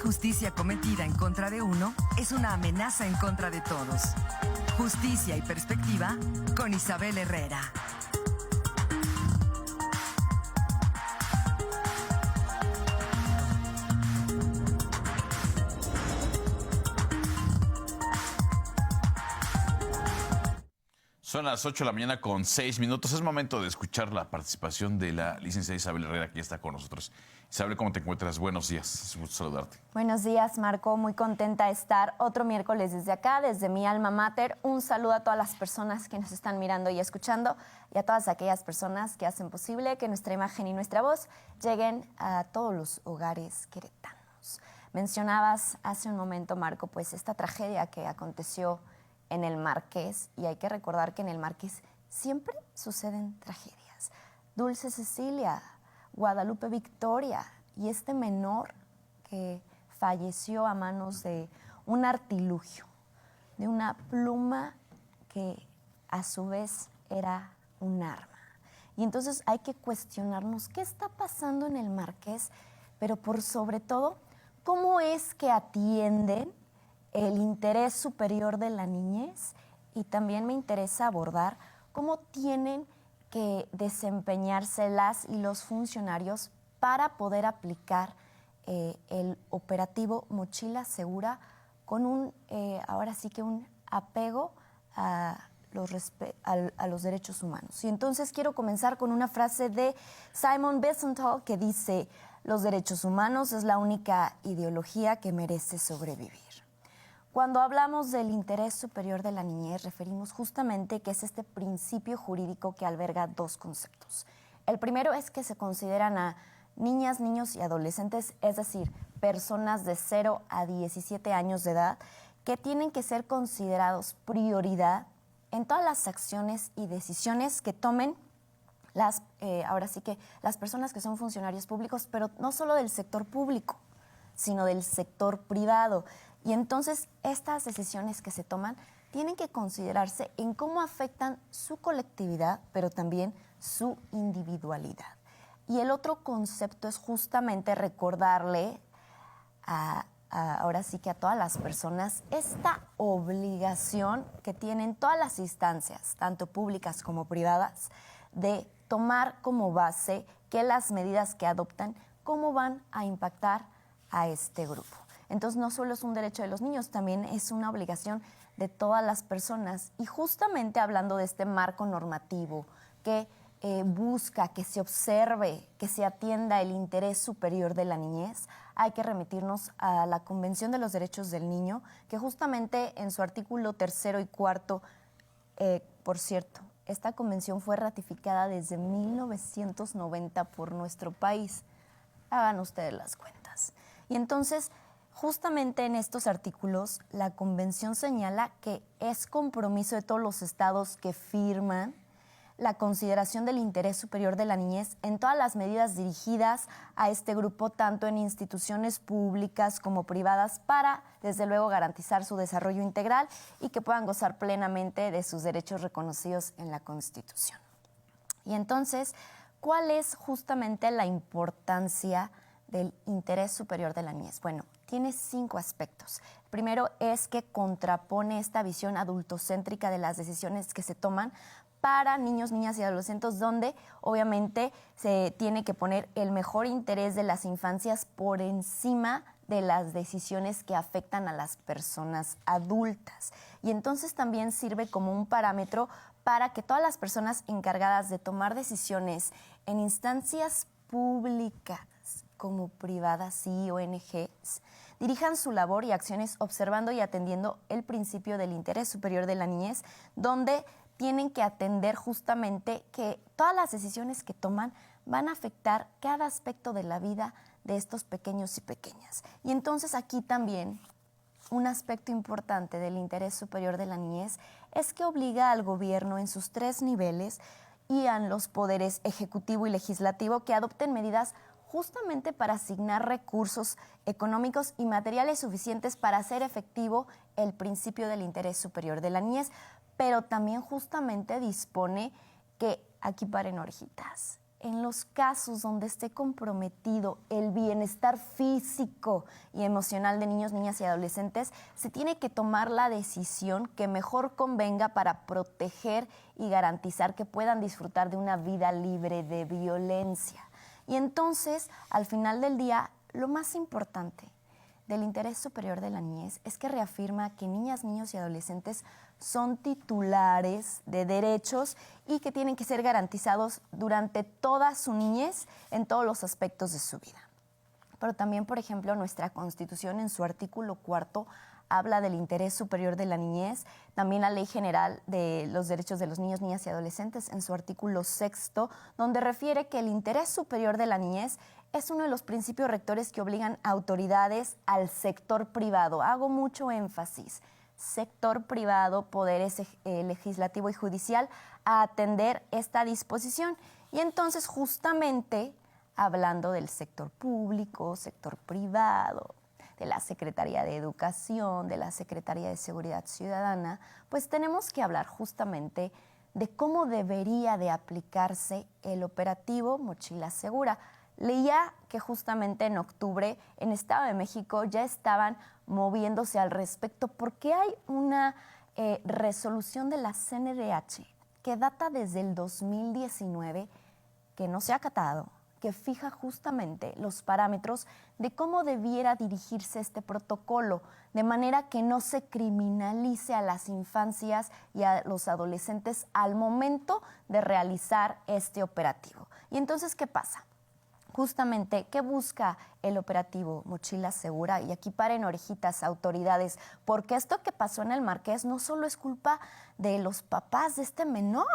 injusticia cometida en contra de uno es una amenaza en contra de todos. Justicia y perspectiva con Isabel Herrera. Son las 8 de la mañana con 6 minutos. Es momento de escuchar la participación de la licenciada Isabel Herrera, que ya está con nosotros. Isabel, ¿cómo te encuentras? Buenos días. Es un gusto saludarte. Buenos días, Marco. Muy contenta de estar otro miércoles desde acá, desde mi alma mater. Un saludo a todas las personas que nos están mirando y escuchando y a todas aquellas personas que hacen posible que nuestra imagen y nuestra voz lleguen a todos los hogares queretanos. Mencionabas hace un momento, Marco, pues esta tragedia que aconteció en el Marqués, y hay que recordar que en el Marqués siempre suceden tragedias. Dulce Cecilia, Guadalupe Victoria y este menor que falleció a manos de un artilugio, de una pluma que a su vez era un arma. Y entonces hay que cuestionarnos qué está pasando en el Marqués, pero por sobre todo, cómo es que atienden el interés superior de la niñez, y también me interesa abordar cómo tienen que desempeñarse las y los funcionarios para poder aplicar el operativo Mochila Segura con un, ahora sí que un apego a los derechos humanos. Y entonces quiero comenzar con una frase de Simon Wiesenthal que dice: los derechos humanos es la única ideología que merece sobrevivir. Cuando hablamos del interés superior de la niñez, referimos justamente que es este principio jurídico que alberga dos conceptos. El primero es que se consideran a niñas, niños y adolescentes, es decir, personas de 0 a 17 años de edad, que tienen que ser considerados prioridad en todas las acciones y decisiones que tomen ahora sí que las personas que son funcionarios públicos, pero no solo del sector público, sino del sector privado. Y entonces estas decisiones que se toman tienen que considerarse en cómo afectan su colectividad, pero también su individualidad. Y el otro concepto es justamente recordarle ahora sí que a todas las personas esta obligación que tienen todas las instancias, tanto públicas como privadas, de tomar como base que las medidas que adoptan, cómo van a impactar a este grupo. Entonces, no solo es un derecho de los niños, también es una obligación de todas las personas. Y justamente hablando de este marco normativo que busca que se observe, que se atienda el interés superior de la niñez, hay que remitirnos a la Convención de los Derechos del Niño, que justamente en su artículo 3 y 4, por cierto, esta convención fue ratificada desde 1990 por nuestro país. Hagan ustedes las cuentas. Y entonces, justamente en estos artículos, la Convención señala que es compromiso de todos los estados que firman la consideración del interés superior de la niñez en todas las medidas dirigidas a este grupo, tanto en instituciones públicas como privadas, para, desde luego, garantizar su desarrollo integral y que puedan gozar plenamente de sus derechos reconocidos en la Constitución. Y entonces, ¿cuál es justamente la importancia del interés superior de la niñez? Bueno, tiene 5 aspectos. El primero es que contrapone esta visión adultocéntrica de las decisiones que se toman para niños, niñas y adolescentes, donde obviamente se tiene que poner el mejor interés de las infancias por encima de las decisiones que afectan a las personas adultas. Y entonces también sirve como un parámetro para que todas las personas encargadas de tomar decisiones en instancias públicas como privadas y ONGs dirijan su labor y acciones observando y atendiendo el principio del interés superior de la niñez, donde tienen que atender justamente que todas las decisiones que toman van a afectar cada aspecto de la vida de estos pequeños y pequeñas. Y entonces aquí también un aspecto importante del interés superior de la niñez es que obliga al gobierno en sus 3 niveles y a los poderes ejecutivo y legislativo que adopten medidas justamente para asignar recursos económicos y materiales suficientes para hacer efectivo el principio del interés superior de la niñez, pero también justamente dispone que, aquí paren orejitas, en los casos donde esté comprometido el bienestar físico y emocional de niños, niñas y adolescentes, se tiene que tomar la decisión que mejor convenga para proteger y garantizar que puedan disfrutar de una vida libre de violencia. Y entonces, al final del día, lo más importante del interés superior de la niñez es que reafirma que niñas, niños y adolescentes son titulares de derechos y que tienen que ser garantizados durante toda su niñez en todos los aspectos de su vida. Pero también, por ejemplo, nuestra Constitución en su artículo 4 habla del interés superior de la niñez, también la Ley General de los Derechos de los Niños, Niñas y Adolescentes en su artículo 6, donde refiere que el interés superior de la niñez es uno de los principios rectores que obligan a autoridades al sector privado. Hago mucho énfasis, sector privado, poderes legislativo y judicial, a atender esta disposición. Y entonces, justamente, hablando del sector público, sector privado, de la Secretaría de Educación, de la Secretaría de Seguridad Ciudadana, pues tenemos que hablar justamente de cómo debería de aplicarse el operativo Mochila Segura. Leía que justamente en octubre en Estado de México ya estaban moviéndose al respecto porque hay una resolución de la CNDH que data desde el 2019 que no se ha acatado, que fija justamente los parámetros de cómo debiera dirigirse este protocolo, de manera que no se criminalice a las infancias y a los adolescentes al momento de realizar este operativo. Y entonces, ¿qué pasa? Justamente, ¿qué busca el operativo Mochila Segura? Y aquí paren orejitas, autoridades, porque esto que pasó en el Marqués no solo es culpa de los papás de este menor,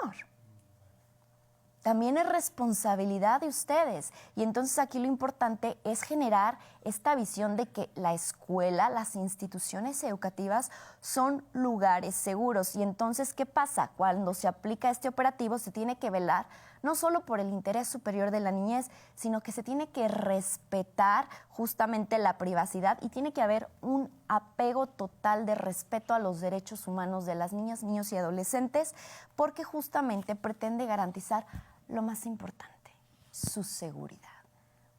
también es responsabilidad de ustedes. Y entonces aquí lo importante es generar esta visión de que la escuela, las instituciones educativas son lugares seguros. Y entonces, ¿qué pasa? Cuando se aplica este operativo se tiene que velar no solo por el interés superior de la niñez, sino que se tiene que respetar justamente la privacidad y tiene que haber un apego total de respeto a los derechos humanos de las niñas, niños y adolescentes, porque justamente pretende garantizar lo más importante, su seguridad.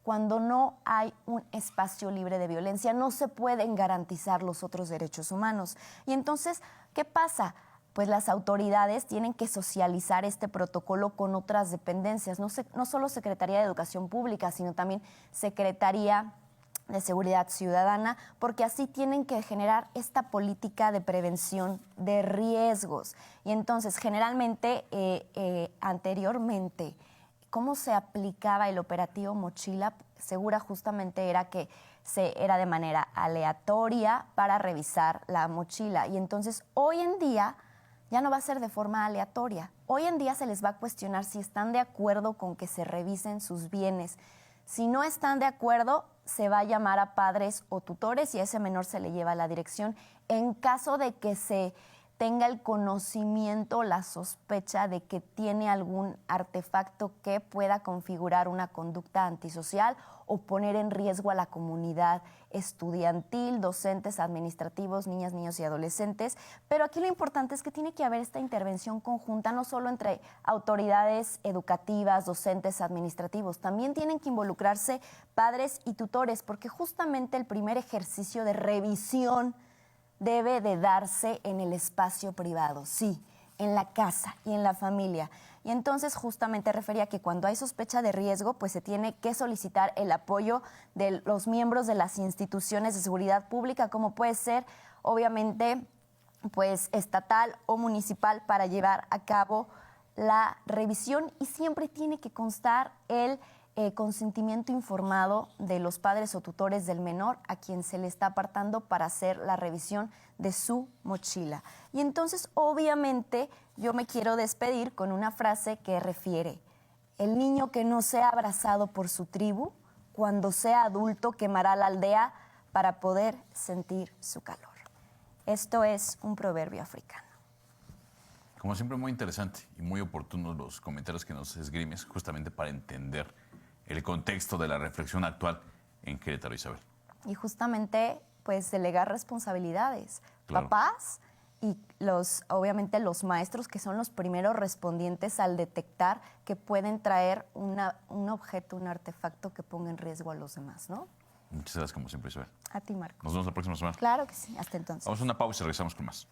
Cuando no hay un espacio libre de violencia, no se pueden garantizar los otros derechos humanos. Y entonces, ¿qué pasa? Pues las autoridades tienen que socializar este protocolo con otras dependencias, no solo Secretaría de Educación Pública, sino también Secretaría de Seguridad Ciudadana, porque así tienen que generar esta política de prevención de riesgos. Y entonces, generalmente, anteriormente, ¿cómo se aplicaba el operativo Mochila Segura? Justamente era que era de manera aleatoria para revisar la mochila. Y entonces, hoy en día, ya no va a ser de forma aleatoria. Hoy en día se les va a cuestionar si están de acuerdo con que se revisen sus bienes. Si no están de acuerdo, se va a llamar a padres o tutores y a ese menor se le lleva a la dirección. En caso de que se tenga el conocimiento, la sospecha de que tiene algún artefacto que pueda configurar una conducta antisocial o poner en riesgo a la comunidad estudiantil, docentes, administrativos, niñas, niños y adolescentes. Pero aquí lo importante es que tiene que haber esta intervención conjunta, no solo entre autoridades educativas, docentes, administrativos, también tienen que involucrarse padres y tutores, porque justamente el primer ejercicio de revisión debe de darse en el espacio privado, sí, en la casa y en la familia. Y entonces justamente refería que cuando hay sospecha de riesgo, pues se tiene que solicitar el apoyo de los miembros de las instituciones de seguridad pública, como puede ser, obviamente, pues estatal o municipal, para llevar a cabo la revisión, y siempre tiene que constar el consentimiento informado de los padres o tutores del menor a quien se le está apartando para hacer la revisión de su mochila. Y entonces, obviamente, yo me quiero despedir con una frase que refiere: el niño que no sea abrazado por su tribu, cuando sea adulto quemará la aldea para poder sentir su calor. Esto es un proverbio africano. Como siempre, muy interesante y muy oportunos los comentarios que nos esgrimes, justamente para entender el contexto de la reflexión actual en Querétaro, Isabel. Y justamente, pues, delegar responsabilidades. Claro. Papás, y obviamente los maestros, que son los primeros respondientes al detectar que pueden traer un objeto, un artefacto que ponga en riesgo a los demás, ¿no? Muchas gracias, como siempre, Isabel. A ti, Marco. Nos vemos la próxima semana. Claro que sí. Hasta entonces. Vamos a una pausa y regresamos con más.